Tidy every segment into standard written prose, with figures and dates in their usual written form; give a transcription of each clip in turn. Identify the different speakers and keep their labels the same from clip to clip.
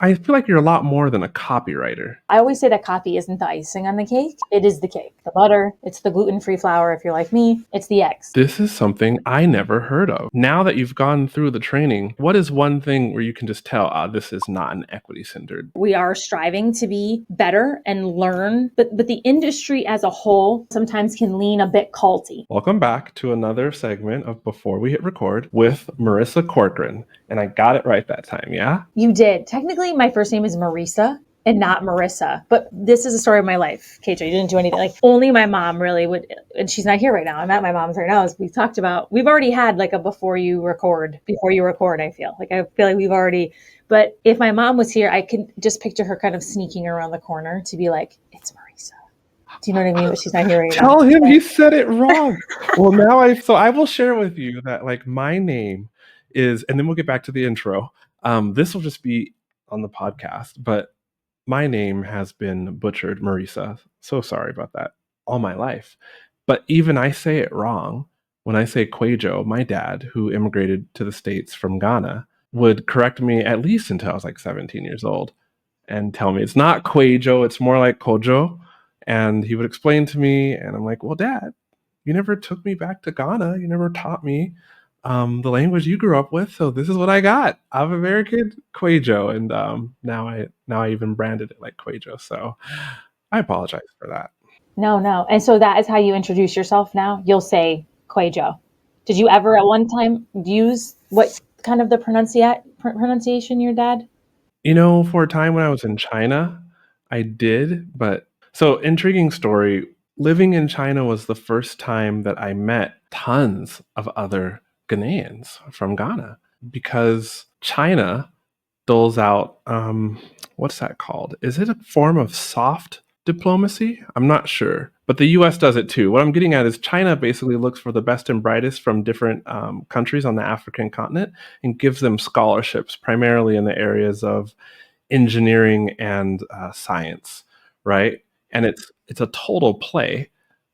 Speaker 1: I feel like you're a lot more than a copywriter.
Speaker 2: I always say that coffee isn't the icing on the cake. It is the cake. The butter, it's the gluten-free flour if you're like me, it's the eggs.
Speaker 1: This is something I never heard of. Now that you've gone through the training, what is one thing where you can just tell, this is not an equity-centered?
Speaker 2: We are striving to be better and learn, but the industry as a whole sometimes can lean a bit culty.
Speaker 1: Welcome back to another segment of Before We Hit Record with Marisa Corcoran. And I got it right that time, yeah?
Speaker 2: You did. Technically, my first name is Marisa and not Marissa, but this is a story of my life. QUÄY.jo, you didn't do anything. Like, only my mom really would, and she's not here right now. I'm at my mom's right now, as we've talked about. We've already had like a before you record, I feel like we've already, but if my mom was here, I could just picture her kind of sneaking around the corner to be like, it's Marisa. Do you know what I mean? But she's not here right now.
Speaker 1: Tell him he said it wrong. Well, now I will share with you that like my name is, and then we'll get back to the intro. This will just be on the podcast, but my name has been butchered, Marisa. So sorry about that all my life. But even I say it wrong. When I say QUÄY.jo, my dad, who immigrated to the States from Ghana, would correct me at least until I was like 17 years old and tell me it's not QUÄY.jo, it's more like QUÄY.jo. And he would explain to me, and I'm like, well, Dad, you never took me back to Ghana. You never taught me the language you grew up with. So this is what I got. I'm American QUÄY.jo. And now I even branded it like QUÄY.jo. So I apologize for that.
Speaker 2: No. And so that is how you introduce yourself now? You'll say QUÄY.jo. Did you ever at one time use what kind of the pronunciation your dad?
Speaker 1: You know, for a time when I was in China, I did, but so intriguing story. Living in China was the first time that I met tons of other Ghanaians from Ghana because China doles out, what's that called? Is it a form of soft diplomacy? I'm not sure, but the US does it too. What I'm getting at is China basically looks for the best and brightest from different countries on the African continent and gives them scholarships, primarily in the areas of engineering and science, right? And it's a total play,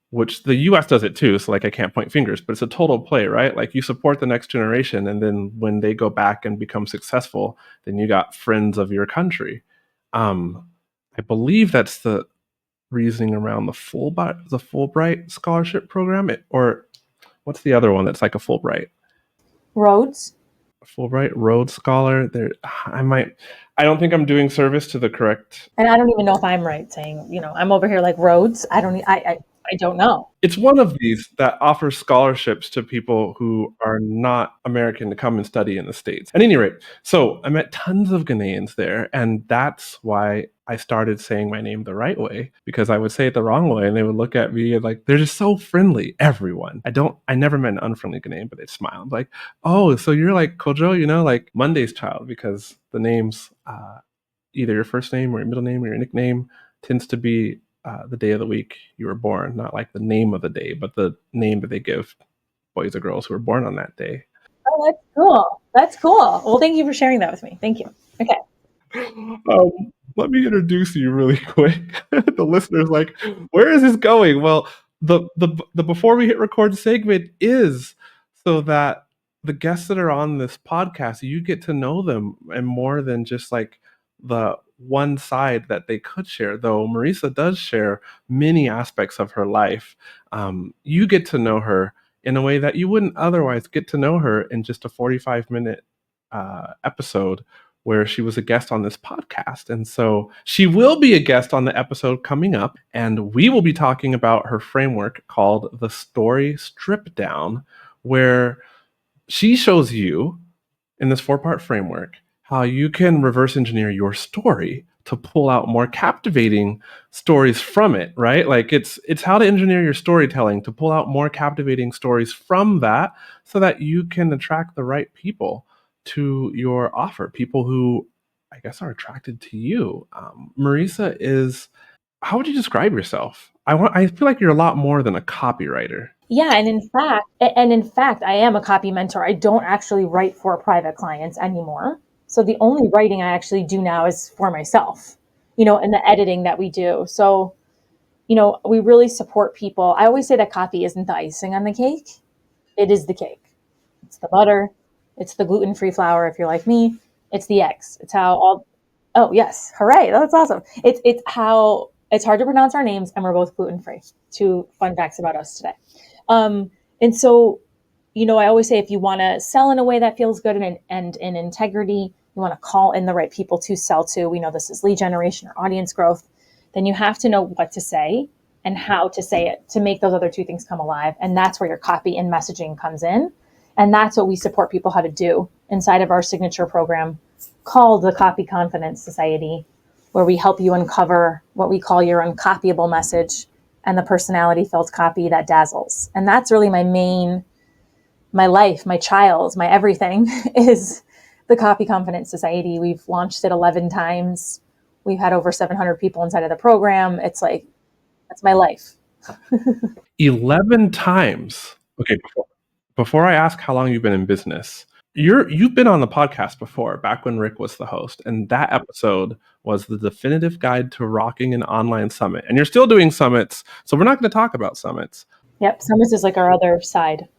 Speaker 1: which the US does it too. So like I can't point fingers, but it's a total play, right? Like you support the next generation, and then when they go back and become successful, then you got friends of your country. I believe that's the reasoning around the Fulbright scholarship program, or what's the other one that's like a Fulbright?
Speaker 2: Rhodes?
Speaker 1: Fulbright Rhodes Scholar. I don't think I'm doing service to the correct.
Speaker 2: And I don't even know if I'm right saying, I'm over here like Rhodes. I don't know.
Speaker 1: It's one of these that offers scholarships to people who are not American to come and study in the States. At any rate, so I met tons of Ghanaians there, and that's why I started saying my name the right way, because I would say it the wrong way and they would look at me and like, they're just so friendly, everyone. I never met an unfriendly Ghanaian, but they smiled like, oh, so you're like QUÄY.jo, like Monday's child, because the names, either your first name or your middle name or your nickname tends to be the day of the week you were born, not like the name of the day, but the name that they give boys or girls who were born on that day.
Speaker 2: Oh, that's cool. That's cool. Well, thank you for sharing that with me. Thank you. Okay.
Speaker 1: Let me introduce you really quick. The listener's like, where is this going? Well, the Before We Hit Record segment is so that the guests that are on this podcast, you get to know them, and more than just like the one side that they could share, though Marisa does share many aspects of her life. You get to know her in a way that you wouldn't otherwise get to know her in just a 45-minute episode where she was a guest on this podcast. And so she will be a guest on the episode coming up, and we will be talking about her framework called the Story Strip Down, where she shows you in this 4-part framework how you can reverse engineer your story to pull out more captivating stories from it, right? Like it's how to engineer your storytelling to pull out more captivating stories from that so that you can attract the right people to your offer, people who I guess are attracted to you. Marisa is, how would you describe yourself? I feel like you're a lot more than a copywriter.
Speaker 2: Yeah, and in fact, I am a copy mentor. I don't actually write for private clients anymore. So the only writing I actually do now is for myself, and the editing that we do. So, we really support people. I always say that coffee isn't the icing on the cake. It is the cake. It's the butter. It's the gluten-free flour if you're like me. It's the eggs. It's how Oh yes, hooray! That's awesome. It's how it's hard to pronounce our names, and we're both gluten free. Two fun facts about us today. And so, I always say if you want to sell in a way that feels good and in integrity, you want to call in the right people to sell to. We know this is lead generation or audience growth. Then you have to know what to say and how to say it to make those other two things come alive. And that's where your copy and messaging comes in. And that's what we support people how to do inside of our signature program called the Copy Confidence Society, where we help you uncover what we call your uncopyable message and the personality filled copy that dazzles. And that's really my life, my child, my everything is the Copy Confidence Society. We've launched it 11 times. We've had over 700 people inside of the program. It's like, that's my life.
Speaker 1: 11 times. Okay, before I ask how long you've been in business, you've been on the podcast before, back when Rick was the host, and that episode was the definitive guide to rocking an online summit. And you're still doing summits, so we're not going to talk about summits.
Speaker 2: Yep, summits is like our other side.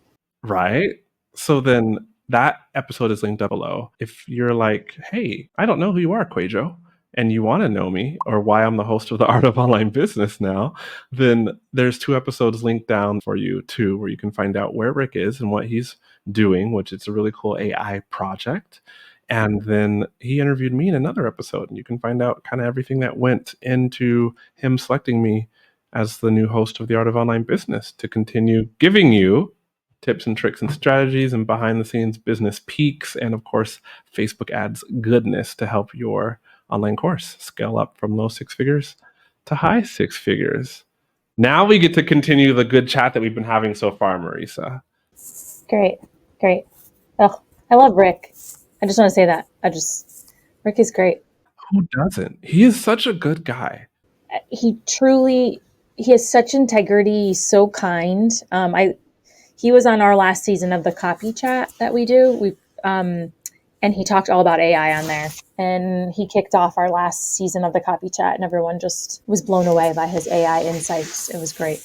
Speaker 1: Right? So then that episode is linked up below. If you're like, hey, I don't know who you are, QUÄY.jo, and you want to know me or why I'm the host of the Art of Online Business now, then there's 2 episodes linked down for you too, where you can find out where Rick is and what he's doing, which is a really cool AI project. And then he interviewed me in another episode, and you can find out kind of everything that went into him selecting me as the new host of the Art of Online Business to continue giving you tips and tricks and strategies and behind the scenes business peaks, and of course, Facebook ads goodness to help your online course scale up from low 6 figures to high 6 figures. Now we get to continue the good chat that we've been having so far, Marisa.
Speaker 2: Great. Oh, I love Rick. I just want to say that. Rick is great.
Speaker 1: Who doesn't? He is such a good guy.
Speaker 2: He has such integrity. He's so kind. He was on our last season of the copy chat that we do. And he talked all about AI on there. And he kicked off our last season of the copy chat, and everyone just was blown away by his AI insights. It was great.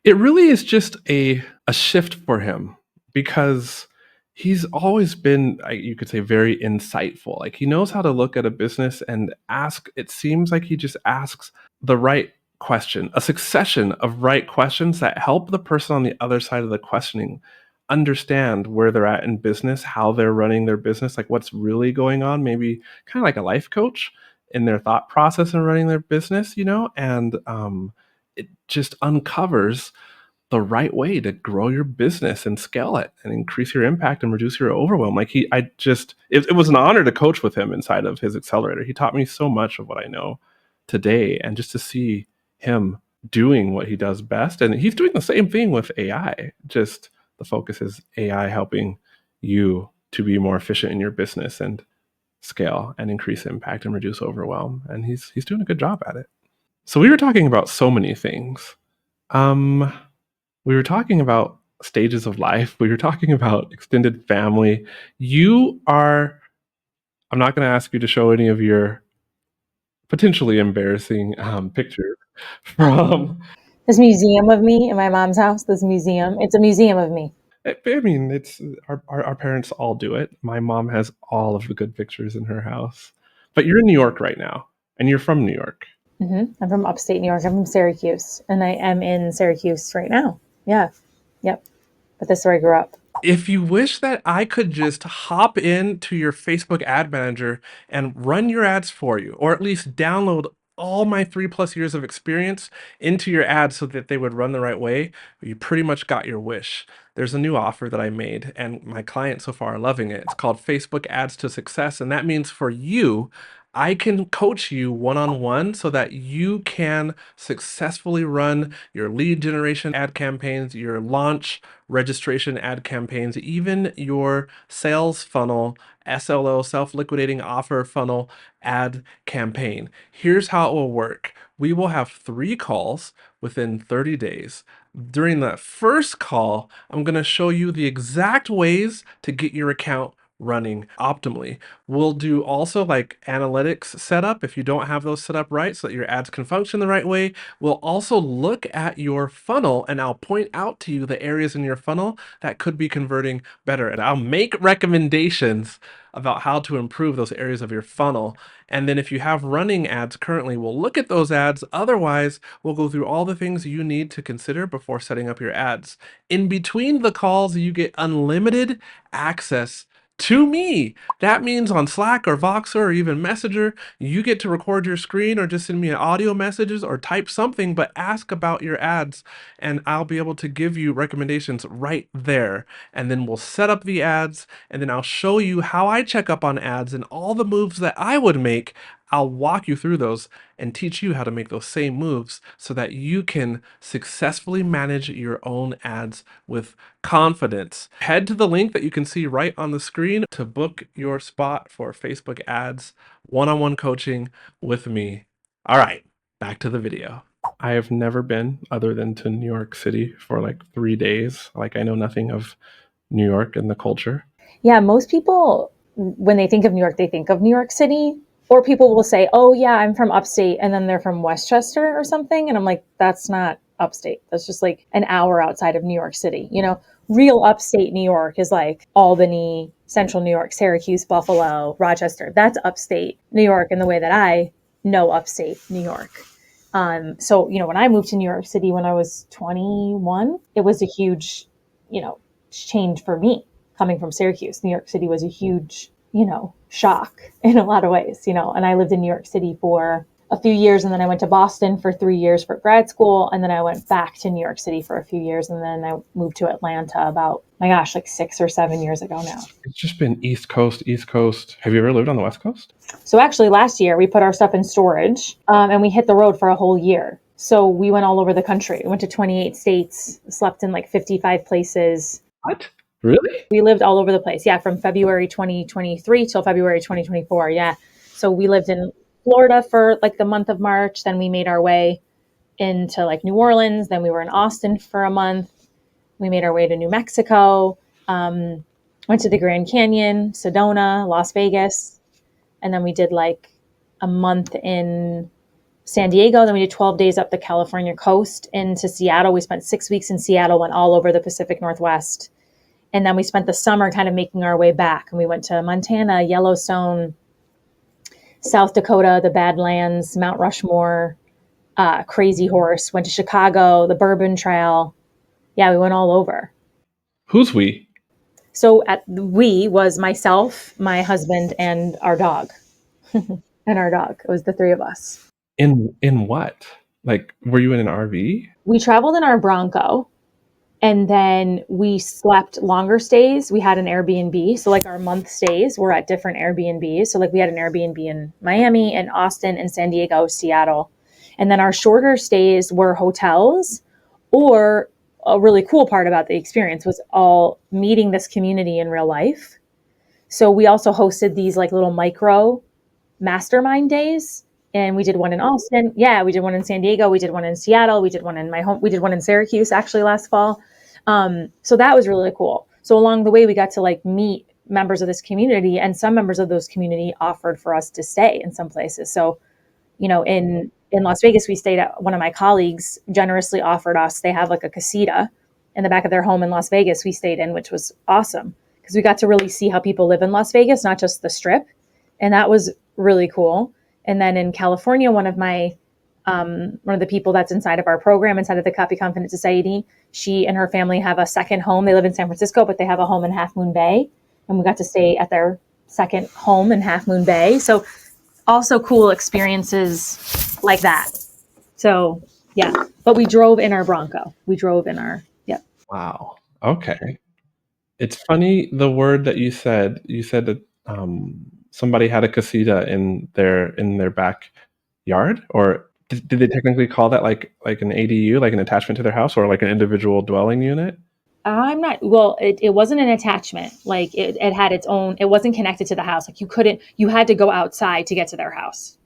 Speaker 1: It really is just a shift for him, because he's always been, you could say, very insightful. Like, he knows how to look at a business and ask, it seems like he just asks the right question, a succession of right questions that help the person on the other side of the questioning understand where they're at in business, how they're running their business, like what's really going on, maybe kind of like a life coach in their thought process and running their business, and it just uncovers the right way to grow your business and scale it and increase your impact and reduce your overwhelm. Like it was an honor to coach with him inside of his accelerator. He taught me so much of what I know today, and just to see him doing what he does best. And he's doing the same thing with AI. Just the focus is AI helping you to be more efficient in your business and scale and increase impact and reduce overwhelm. And he's doing a good job at it. So we were talking about so many things. We were talking about stages of life. We were talking about extended family. I'm not going to ask you to show any of your potentially embarrassing pictures from
Speaker 2: This museum of me in my mom's house, it's a museum of me.
Speaker 1: I mean, it's our parents all do it. My mom has all of the good pictures in her house. But you're in New York right now, and you're from New York.
Speaker 2: I'm from upstate New York. I'm from Syracuse, and I am in Syracuse right now. Yeah. Yep. But this is where I grew up.
Speaker 1: If you wish that I could just hop into your Facebook ad manager and run your ads for you, or at least download all my 3+ years of experience into your ads so that they would run the right way, you pretty much got your wish. There's a new offer that I made, and my clients so far are loving it. It's called Facebook Ads to Success, and that means for you, I can coach you one-on-one so that you can successfully run your lead generation ad campaigns, your launch registration ad campaigns, even your sales funnel, SLO, self-liquidating offer funnel ad campaign. Here's how it will work. We will have 3 calls within 30 days. During the first call, I'm going to show you the exact ways to get your account running optimally. We'll do also like analytics setup if you don't have those set up right so that your ads can function the right way. We'll also look at your funnel and I'll point out to you the areas in your funnel that could be converting better. And I'll make recommendations about how to improve those areas of your funnel. And then if you have running ads currently, we'll look at those ads. Otherwise, we'll go through all the things you need to consider before setting up your ads. In between the calls, you get unlimited access to me. That means on Slack or Voxer or even Messenger, you get to record your screen or just send me audio messages or type something, but ask about your ads and I'll be able to give you recommendations right there. And then we'll set up the ads and then I'll show you how I check up on ads and all the moves that I would make. I'll walk you through those and teach you how to make those same moves so that you can successfully manage your own ads with confidence. Head to the link that you can see right on the screen to book your spot for Facebook ads one-on-one coaching with me. All right, back to the video. I have never been other than to New York City for like 3 days. Like I know nothing of New York and the culture.
Speaker 2: Yeah, most people, when they think of New York, they think of New York City. Or people will say, oh, yeah, I'm from upstate. And then they're from Westchester or something. And I'm like, that's not upstate. That's just like an hour outside of New York City. You know, real upstate New York is like Albany, Central New York, Syracuse, Buffalo, Rochester. That's upstate New York in the way that I know upstate New York. So, you know, when I moved to New York City when I was 21, it was a huge, you know, change for me coming from Syracuse. New York City was a huge, you know, shock in a lot of ways, you know, and I lived in New York City for a few years and then I went to Boston for 3 years for grad school. And then I went back to New York City for a few years. And then I moved to Atlanta about, my gosh, like 6 or 7 years ago now.
Speaker 1: It's just been East Coast, East Coast. Have you ever lived on the West Coast?
Speaker 2: So actually last year we put our stuff in storage and we hit the road for a whole year. So we went all over the country. We went to 28 states, slept in like 55 places.
Speaker 1: What? Really?
Speaker 2: We lived all over the place. Yeah, from February 2023 till February 2024. Yeah. So we lived in Florida for like the month of March. Then we made our way into like New Orleans. Then we were in Austin for a month. We made our way to New Mexico. Went to the Grand Canyon, Sedona, Las Vegas. And then we did like a month in San Diego. Then we did 12 days up the California coast into Seattle. We spent 6 weeks in Seattle, went all over the Pacific Northwest. And then we spent the summer kind of making our way back. And we went to Montana, Yellowstone, South Dakota, the Badlands, Mount Rushmore, Crazy Horse, went to Chicago, the Bourbon Trail. Yeah, we went all over.
Speaker 1: Who's we?
Speaker 2: So we was myself, my husband, and our dog. And our dog. It was the three of us.
Speaker 1: In what? Like, were you in an RV?
Speaker 2: We traveled in our Bronco. And then we slept longer stays. We had an Airbnb. So like our month stays were at different Airbnbs. So like we had an Airbnb in Miami and Austin and San Diego, Seattle. And then our shorter stays were hotels, or a really cool part about the experience was all meeting this community in real life. So we also hosted these like little micro mastermind days. And we did one in Austin. Yeah, we did one in San Diego. We did one in Seattle. We did one in my home. We did one in Syracuse actually last fall. So that was really cool. So along the way, we got to like meet members of this community, and some members of those community offered for us to stay in some places. So, you know, in Las Vegas, we stayed at one of my colleagues generously offered us, they have like a casita in the back of their home in Las Vegas we stayed in, which was awesome because we got to really see how people live in Las Vegas, not just the strip. And that was really cool. And then in California, one of the people that's inside of our program, inside of the Copy Confident Society, she and her family have a second home. They live in San Francisco, but they have a home in Half Moon Bay. And we got to stay at their second home in Half Moon Bay. So also cool experiences like that. So yeah, but we drove in our Bronco.
Speaker 1: Wow. Okay. It's funny, the word that you said that somebody had a casita in their backyard, or did they technically call that like an ADU, like an attachment to their house, or like an individual dwelling unit?
Speaker 2: I'm not, well, it wasn't an attachment. Like it had its own, it wasn't connected to the house. Like you had to go outside to get to their house.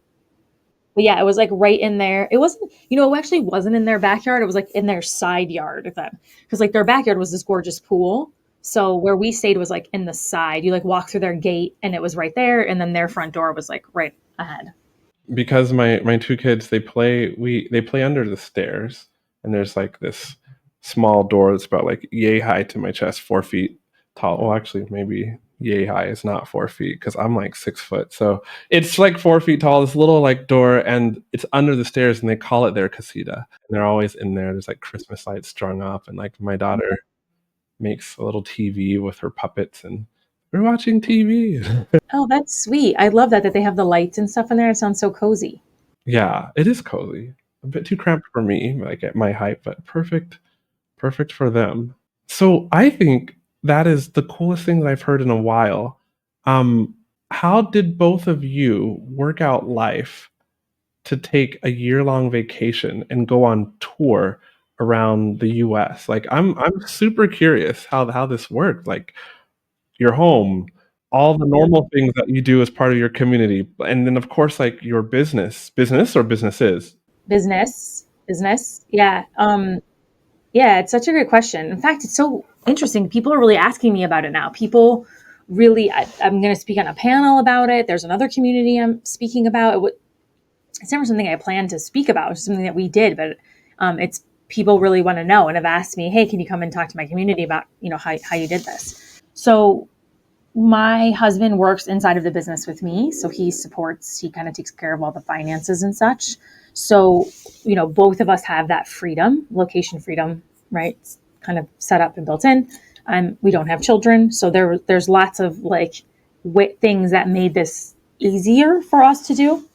Speaker 2: But yeah, it was like right in there. It wasn't, it actually wasn't in their backyard. It was like in their side yard of them. Because like their backyard was this gorgeous pool. So where we stayed was like in the side. You like walk through their gate and it was right there, and then their front door was like right ahead.
Speaker 1: Because my two kids, they play under the stairs, and there's like this small door that's about like yay high to my chest, 4 feet tall. Well, actually, maybe yay high is not 4 feet because I'm like 6 foot. So it's like 4 feet tall, this little like door, and it's under the stairs, and they call it their casita. And they're always in there. There's like Christmas lights strung up, and like my daughter makes a little TV with her puppets, and we're watching TV.
Speaker 2: Oh, that's sweet. I love that they have the lights and stuff in there. It sounds so cozy.
Speaker 1: Yeah, it is cozy. A bit too cramped for me, like at my height, but perfect for them. So I think that is the coolest thing that I've heard in a while. Um, how did both of you work out life to take a year-long vacation and go on tour around the US? Like I'm super curious how this worked. Like your home, all the normal things that you do as part of your community, and then of course like your business or businesses.
Speaker 2: Business. Yeah. Yeah, it's such a great question. In fact, it's so interesting. People are really asking me about it now. People really, I'm going to speak on a panel about it. There's another community I'm speaking about. It's never something I planned to speak about. It's something that we did, but it's people really want to know and have asked me, hey, can you come and talk to my community about, how you did this? So my husband works inside of the business with me. So he kind of takes care of all the finances and such. So, both of us have that freedom, location freedom, right? It's kind of set up and built in. We don't have children. So there's lots of like things that made this easier for us to do.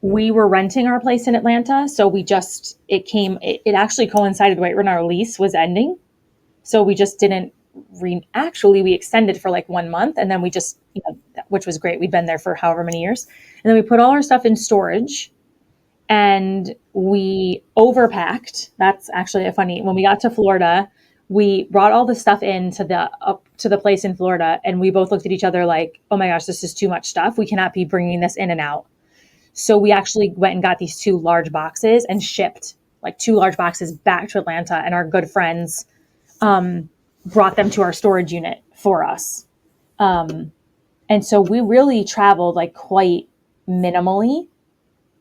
Speaker 2: We were renting our place in Atlanta. So it actually coincided right when our lease was ending. So we just didn't we extended for like 1 month, and then we just, which was great. We'd been there for however many years. And then we put all our stuff in storage and we overpacked. That's actually when we got to Florida, we brought all the stuff up to the place in Florida, and we both looked at each other like, oh my gosh, this is too much stuff. We cannot be bringing this in and out. So we actually went and got these 2 large boxes and shipped like 2 large boxes back to Atlanta, and our good friends, brought them to our storage unit for us. And so we really traveled like quite minimally.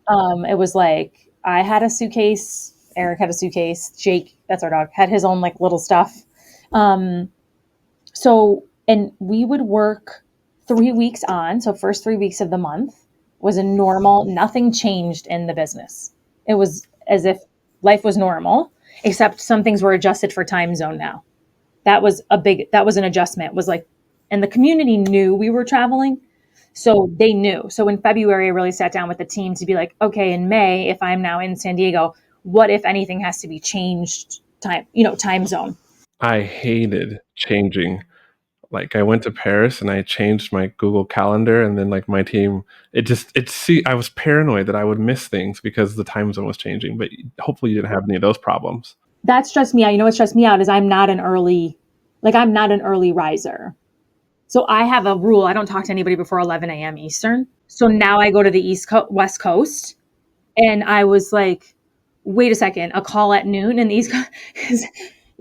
Speaker 2: It was like I had a suitcase, Eric had a suitcase, Jake, that's our dog, had his own like little stuff. And we would work 3 weeks on. So first 3 weeks of the month was a normal, nothing changed in the business. It was as if life was normal, except some things were adjusted for time zone now. That was an adjustment, was like, and the community knew we were traveling. So they knew. So in February, I really sat down with the team to be like, okay, in May, if I'm now in San Diego, what, if anything, has to be changed time zone?
Speaker 1: I hated changing. Like I went to Paris and I changed my Google Calendar, and then like my team, I was paranoid that I would miss things because the time zone was changing. But hopefully you didn't have any of those problems.
Speaker 2: That stressed me out. What stressed me out is I'm not an early riser. So I have a rule. I don't talk to anybody before 11 a.m. Eastern. So now I go to the West Coast, and I was like, wait a second, a call at noon in the East Coast is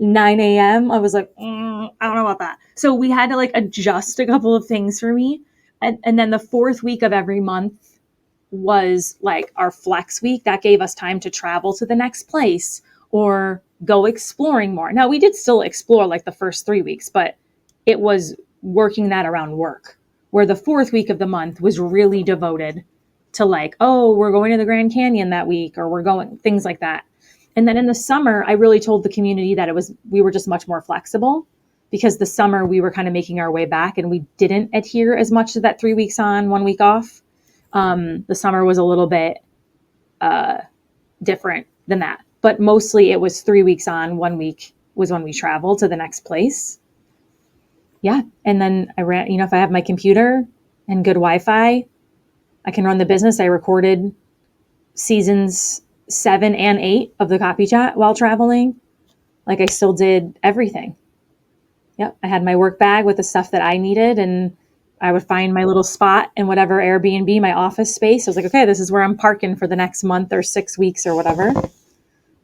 Speaker 2: 9 a.m. I was like, I don't know about that. So we had to like adjust a couple of things for me. And then the 4th week of every month was like our flex week. That gave us time to travel to the next place or go exploring more. Now we did still explore like the first 3 weeks, but it was working that around work, where the 4th week of the month was really devoted to like, oh, we're going to the Grand Canyon that week, or we're going things like that. And then in the summer, I really told the community that we were just much more flexible, because the summer we were kind of making our way back and we didn't adhere as much to that 3 weeks on, 1 week off. The summer was a little bit different than that. But mostly it was 3 weeks on, 1 week was when we traveled to the next place. Yeah. And then I ran, if I have my computer and good Wi-Fi, I can run the business. I recorded seasons 7 and 8 of the Copy Chat while traveling. Like I still did everything. Yep. I had my work bag with the stuff that I needed, and I would find my little spot in whatever Airbnb, my office space. I was like, okay, this is where I'm parking for the next month or 6 weeks or whatever.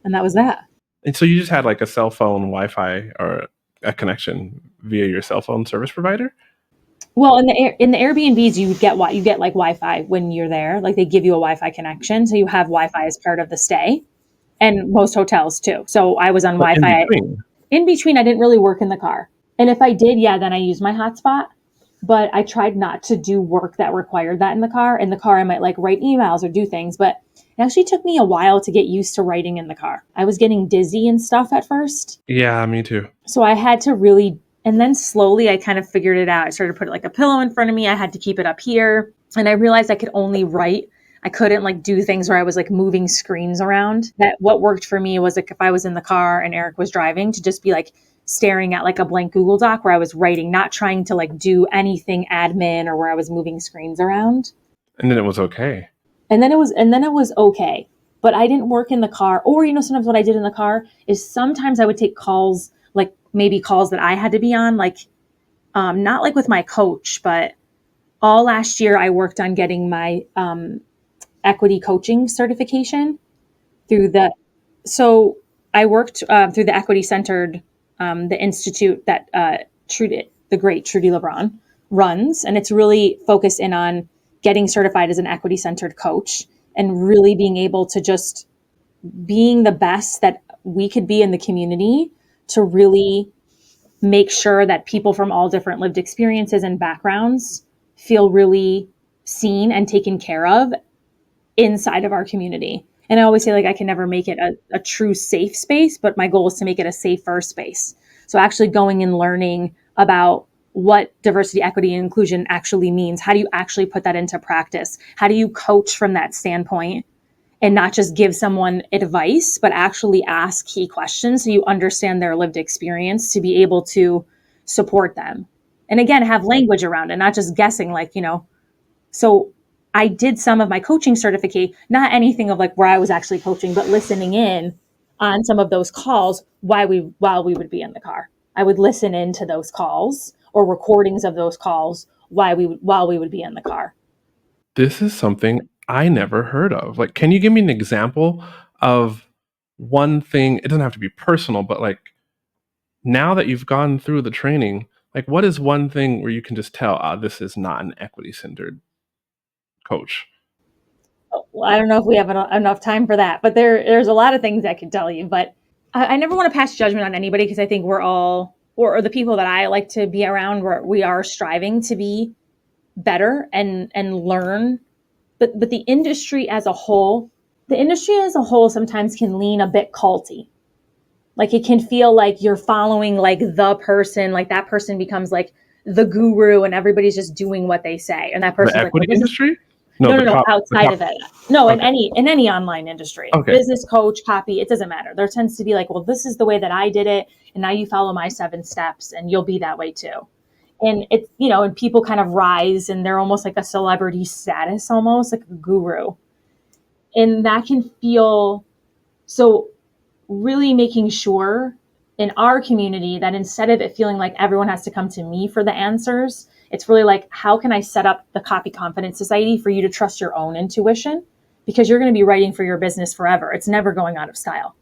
Speaker 2: And that was that.
Speaker 1: And so you just had like a cell phone Wi-Fi or a connection via your cell phone service provider?
Speaker 2: Well, in the Airbnbs, you get like Wi-Fi when you're there. Like they give you a Wi-Fi connection, so you have Wi-Fi as part of the stay, and most hotels too. So I was on
Speaker 1: But in
Speaker 2: Wi-Fi.
Speaker 1: between.
Speaker 2: In between, I didn't really work in the car, and if I did, yeah, then I used my hotspot. But I tried not to do work that required that in the car. In the car, I might like write emails or do things, but it actually took me a while to get used to writing in the car. I was getting dizzy and stuff at first.
Speaker 1: Yeah, me too.
Speaker 2: So I had to really, and then slowly I kind of figured it out. I started to put like a pillow in front of me. I had to keep it up here. And I realized I could only write. I couldn't like do things where I was like moving screens around. That what worked for me was like if I was in the car and Eric was driving, to just be like staring at like a blank Google Doc where I was writing, not trying to like do anything admin or where I was moving screens around.
Speaker 1: And then it was okay.
Speaker 2: And then it was okay. But I didn't work in the car. Or, sometimes what I did in the car is sometimes I would take calls, like maybe calls that I had to be on, like not like with my coach, but all last year I worked on getting my equity coaching certification through so I worked through the equity centered, the institute that the great Trudy LeBron runs. And it's really focused in on getting certified as an equity centered coach and really being able to just being the best that we could be in the community to really make sure that people from all different lived experiences and backgrounds feel really seen and taken care of inside of our community. And I always say, like, I can never make it a true safe space, but my goal is to make it a safer space. So actually going and learning about what diversity, equity, and inclusion actually means. How do you actually put that into practice? How do you coach from that standpoint and not just give someone advice, but actually ask key questions so you understand their lived experience to be able to support them. And again, have language around it, not just guessing, like, so I did some of my coaching certificate, not anything of like where I was actually coaching, but listening in on some of those calls while we would be in the car. I would listen into those calls or recordings of those calls while we would be in the car.
Speaker 1: This is something I never heard of. Like, can you give me an example of one thing? It doesn't have to be personal, but like now that you've gone through the training, like what is one thing where you can just tell, this is not an equity centered coach?
Speaker 2: Well, I don't know if we have enough time for that, but there's a lot of things I could tell you, but I never want to pass judgment on anybody because I think we're all, or the people that I like to be around, where we are striving to be better and learn. But the industry as a whole sometimes can lean a bit culty. Like it can feel like you're following like the person, like that person becomes like the guru and everybody's just doing what they say. And that person's
Speaker 1: The
Speaker 2: like, well,
Speaker 1: equity industry?
Speaker 2: no,
Speaker 1: The
Speaker 2: outside of it. No,
Speaker 1: okay.
Speaker 2: in any online industry,
Speaker 1: Okay.
Speaker 2: business coach, copy, it doesn't matter. There tends to be like, well, this is the way that I did it. And now you follow my 7 steps and you'll be that way too. And it's, and people kind of rise and they're almost like a celebrity status, almost like a guru. And that can feel, so really making sure in our community that instead of it feeling like everyone has to come to me for the answers, it's really like, how can I set up the Copy Confidence Society for you to trust your own intuition? Because you're going to be writing for your business forever. It's never going out of style.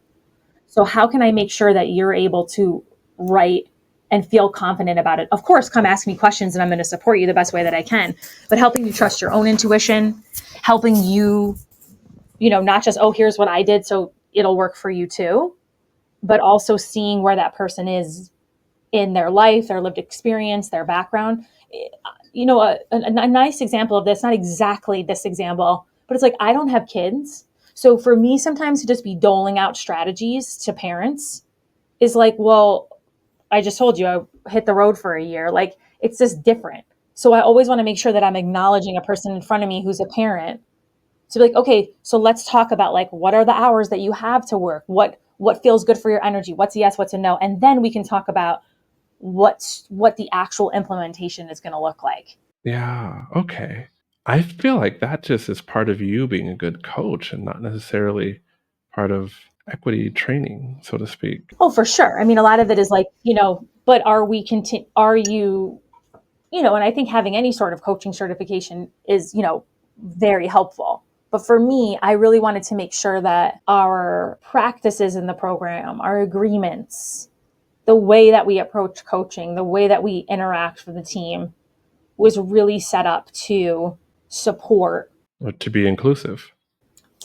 Speaker 2: So how can I make sure that you're able to write and feel confident about it? Of course, come ask me questions and I'm going to support you the best way that I can, but helping you trust your own intuition, helping you, not just, oh, here's what I did, so it'll work for you too, but also seeing where that person is in their life, their lived experience, their background. A nice example of this, not exactly this example, but it's like, I don't have kids. So for me, sometimes to just be doling out strategies to parents is like, well, I just told you I hit the road for a year. Like, it's just different. So I always want to make sure that I'm acknowledging a person in front of me who's a parent to be like, okay, so let's talk about like, what are the hours that you have to work? What feels good for your energy? What's a yes, what's a no? And then we can talk about what the actual implementation is going to look like.
Speaker 1: Yeah. Okay. I feel like that just is part of you being a good coach and not necessarily part of equity training, so to speak.
Speaker 2: Oh, for sure. I mean, a lot of it is like, but are you, and I think having any sort of coaching certification is, very helpful. But for me, I really wanted to make sure that our practices in the program, our agreements, the way that we approach coaching, the way that we interact with the team was really set up to support,
Speaker 1: To be inclusive.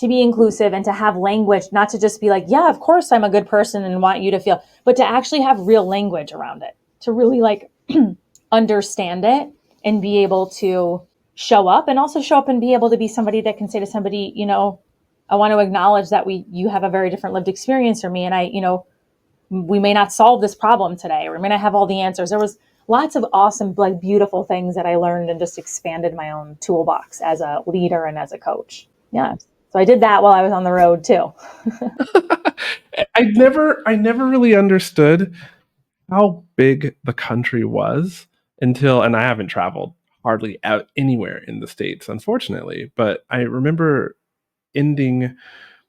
Speaker 2: and to have language, not to just be like, yeah, of course I'm a good person and want you to feel, but to actually have real language around it, to really like understand it and be able to show up, and also show up and be able to be somebody that can say to somebody, I want to acknowledge that you have a very different lived experience from me. And we may not solve this problem today, or we may not have all the answers. There was lots of awesome, like beautiful things that I learned and just expanded my own toolbox as a leader and as a coach. Yeah. So I did that while I was on the road too.
Speaker 1: I never really understood how big the country was until, and I haven't traveled hardly out anywhere in the States, unfortunately, but I remember ending,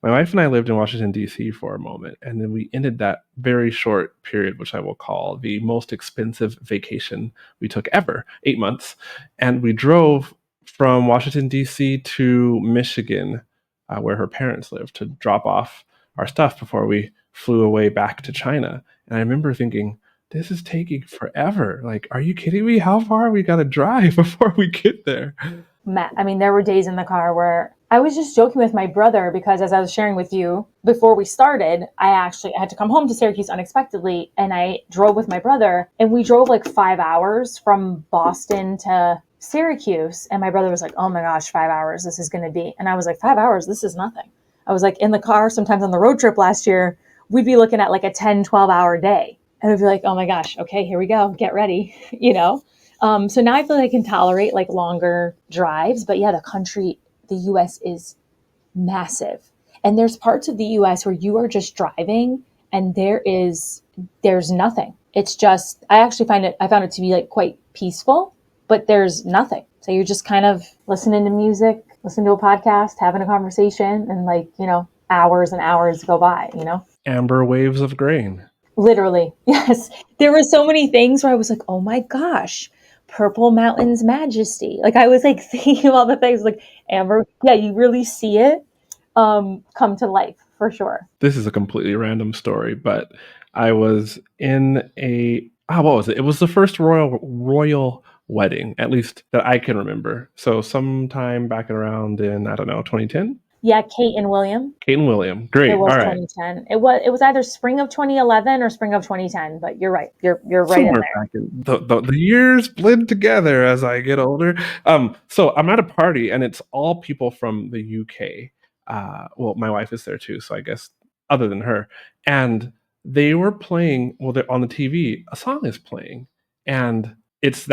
Speaker 1: my wife and I lived in Washington, D.C. for a moment, and then we ended that very short period, which I will call the most expensive vacation we took ever, 8 months. And we drove from Washington, D.C. to Michigan, where her parents lived, to drop off our stuff before we flew away back to China. And I remember thinking, this is taking forever. Like, are you kidding me? How far we got to drive before we get there?
Speaker 2: Matt, I mean, there were days in the car where I was just joking with my brother, because as I was sharing with you before we started, I had to come home to Syracuse unexpectedly, and I drove with my brother, and we drove like 5 hours from Boston to Syracuse. And my brother was like, oh my gosh, 5 hours, this is going to be. And I was like, 5 hours, this is nothing. I was like, in the car, sometimes on the road trip last year, we'd be looking at like a 10, 12-hour day. And we'd be like, oh my gosh, okay, here we go, get ready, So now I feel like I can tolerate like longer drives. But yeah, the US is massive. And there's parts of the US where you are just driving and there's nothing. It's just, I found it to be like quite peaceful, but there's nothing. So you're just kind of listening to music, listening to a podcast, having a conversation, and like, hours and hours go by,
Speaker 1: Amber waves of grain.
Speaker 2: Literally. Yes. There were so many things where I was like, oh my gosh, Purple Mountain's majesty. Like I was like thinking of all the things like Amber. Yeah, you really see it come to life for sure.
Speaker 1: This is a completely random story, but I was in what was it? It was the first royal wedding, at least that I can remember. So sometime back around in, I don't know, 2010.
Speaker 2: Yeah, Kate and William.
Speaker 1: Kate and William. Great.
Speaker 2: It was
Speaker 1: All right.
Speaker 2: 2010. It was either spring of 2011 or spring of 2010, but you're right. You're right
Speaker 1: Somewhere
Speaker 2: in there.
Speaker 1: back in the years blend together as I get older. So I'm at a party and it's all people from the UK. Well, my wife is there too, so I guess other than her. And they were playing, well, they're on the TV, a song is playing, and it's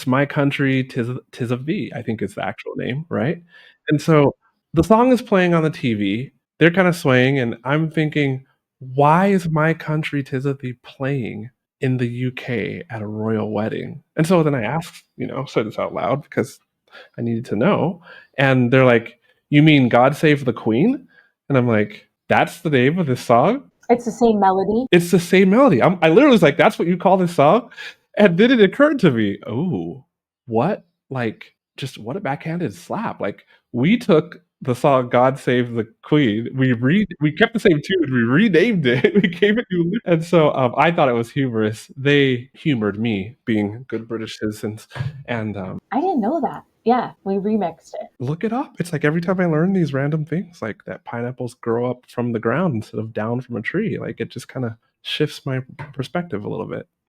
Speaker 1: My Country, Tis of Thee, I think is the actual name, right? And so the song is playing on the TV. They're kind of swaying, and I'm thinking, why is My Country, Tis of Thee playing in the UK at a royal wedding? And so then I asked, said this out loud because I needed to know. And they're like, you mean God Save the Queen? And I'm like, that's the name of this song?
Speaker 2: It's the same melody.
Speaker 1: It's the same melody. I literally was like, that's what you call this song? And then it occurred to me, oh, what? Like, just what a backhanded slap. Like, we took the song God Save the Queen. We kept the same tune. We renamed it. We gave it new. And so I thought it was humorous. They humored me, being good British citizens. And
Speaker 2: I didn't know that. Yeah, we remixed it.
Speaker 1: Look it up. It's like every time I learn these random things, like that pineapples grow up from the ground instead of down from a tree. Like it just kind of shifts my perspective a little bit.